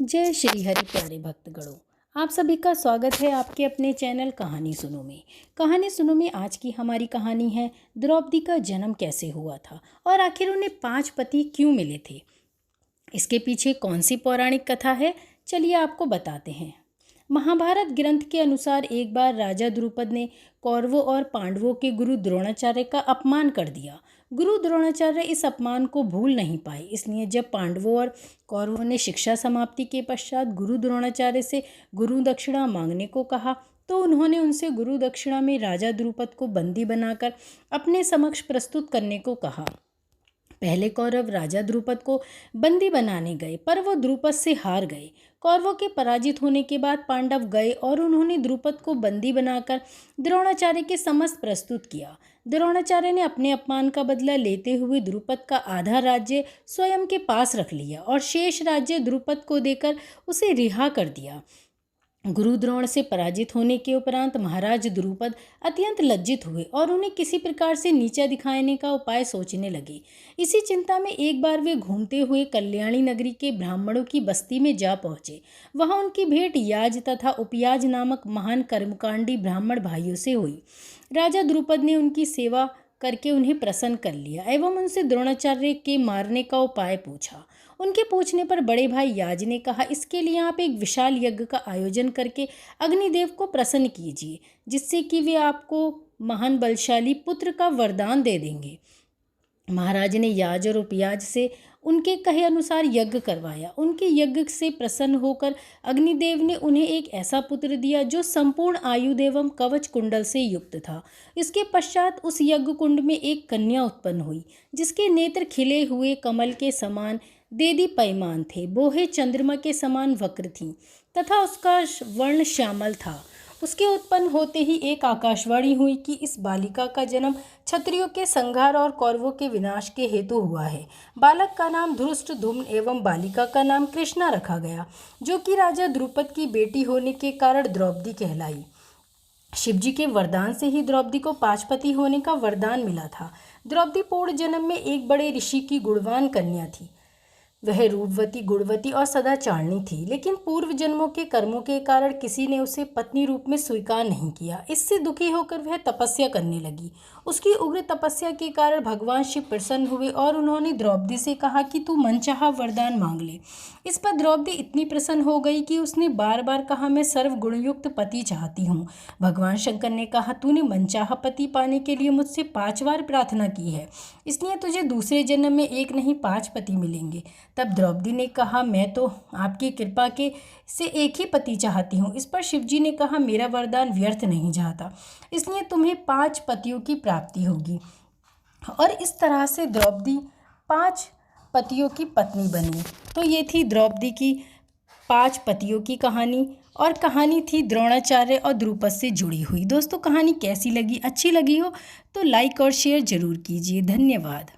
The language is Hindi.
जय श्री हरि प्यारे भक्तगणों, आप सभी का स्वागत है आपके अपने चैनल कहानी सुनो में। कहानी सुनो में आज की हमारी कहानी है द्रौपदी का जन्म कैसे हुआ था और आखिर उन्हें 5 पति क्यों मिले थे। इसके पीछे कौन सी पौराणिक कथा है, चलिए आपको बताते हैं। महाभारत ग्रंथ के अनुसार एक बार राजा द्रुपद ने कौरवों और पांडवों के गुरु द्रोणाचार्य का अपमान कर दिया। गुरु द्रोणाचार्य इस अपमान को भूल नहीं पाए, इसलिए जब पांडवों और कौरवों ने शिक्षा समाप्ति के पश्चात गुरु द्रोणाचार्य से गुरु दक्षिणा मांगने को कहा तो उन्होंने उनसे गुरु दक्षिणा में राजा द्रुपद को बंदी बनाकर अपने समक्ष प्रस्तुत करने को कहा। पहले कौरव राजा द्रुपद को बंदी बनाने गए, पर वो द्रुपद से हार गए। कौरवों के पराजित होने के बाद पांडव गए और उन्होंने द्रुपद को बंदी बनाकर द्रोणाचार्य के समक्ष प्रस्तुत किया। द्रोणाचार्य ने अपने अपमान का बदला लेते हुए द्रुपद का आधा राज्य स्वयं के पास रख लिया और शेष राज्य द्रुपद को देकर उसे रिहा कर दिया। गुरु द्रोण से पराजित होने के उपरांत महाराज द्रुपद अत्यंत लज्जित हुए और उन्हें किसी प्रकार से नीचा दिखाने का उपाय सोचने लगे। इसी चिंता में एक बार वे घूमते हुए कल्याणी नगरी के ब्राह्मणों की बस्ती में जा पहुँचे। वहाँ उनकी भेंट याज तथा उपयाज नामक महान कर्मकांडी ब्राह्मण भाइयों से हुई। राजा द्रुपद ने उनकी सेवा करके उन्हें प्रसन्न कर लिया एवं उनसे द्रोणाचार्य के मारने का उपाय पूछा। उनके पूछने पर बड़े भाई याज ने कहा, इसके लिए आप एक विशाल यज्ञ का आयोजन करके अग्निदेव को प्रसन्न कीजिए, जिससे कि वे आपको महान बलशाली पुत्र का वरदान दे देंगे। महाराज ने याज और उपयाज से उनके कहे अनुसार यज्ञ करवाया। उनके यज्ञ से प्रसन्न होकर अग्निदेव ने उन्हें एक ऐसा पुत्र दिया जो संपूर्ण आयुध एवं कवच कुंडल से युक्त था। इसके पश्चात उस यज्ञ कुंड में एक कन्या उत्पन्न हुई, जिसके नेत्र खिले हुए कमल के समान देदी पैमान थे, बोहे चंद्रमा के समान वक्र थीं तथा उसका वर्ण श्यामल था। उसके उत्पन्न होते ही एक आकाशवाणी हुई कि इस बालिका का जन्म क्षत्रियों के संहार और कौरवों के विनाश के हेतु हुआ है। बालक का नाम धृष्टद्युम्न एवं बालिका का नाम कृष्णा रखा गया, जो कि राजा द्रुपद की बेटी होने के कारण द्रौपदी कहलाई। शिवजी के वरदान से ही द्रौपदी को 5 पति होने का वरदान मिला था। द्रौपदी पूर्व जन्म में एक बड़े ऋषि की गुणवान कन्या थी। वह रूपवती, गुणवती और सदाचारणी थी, लेकिन पूर्व जन्मों के कर्मों के कारण किसी ने उसे पत्नी रूप में स्वीकार नहीं किया। इससे दुखी होकर वह तपस्या करने लगी। उसकी उग्र तपस्या के कारण भगवान शिव प्रसन्न हुए और उन्होंने द्रौपदी से कहा कि तू मनचाहा वरदान मांग ले। इस पर द्रौपदी इतनी प्रसन्न हो गई कि उसने बार बार कहा, मैं सर्व गुणयुक्त पति चाहती हूँ। भगवान शंकर ने कहा, तूने मनचाहा पति पाने के लिए मुझसे 5 बार प्रार्थना की है, इसलिए तुझे दूसरे जन्म में एक नहीं 5 पति मिलेंगे। तब द्रौपदी ने कहा, मैं तो आपकी कृपा के से एक ही पति चाहती हूँ। इस पर शिवजी ने कहा, मेरा वरदान व्यर्थ नहीं जाता, इसलिए तुम्हें 5 पतियों की प्राप्ति होगी। और इस तरह से द्रौपदी 5 पतियों की पत्नी बनी। तो ये थी द्रौपदी की 5 पतियों की कहानी, और कहानी थी द्रोणाचार्य और द्रुपद से जुड़ी हुई। दोस्तों, कहानी कैसी लगी? अच्छी लगी हो तो लाइक और शेयर जरूर कीजिए। धन्यवाद।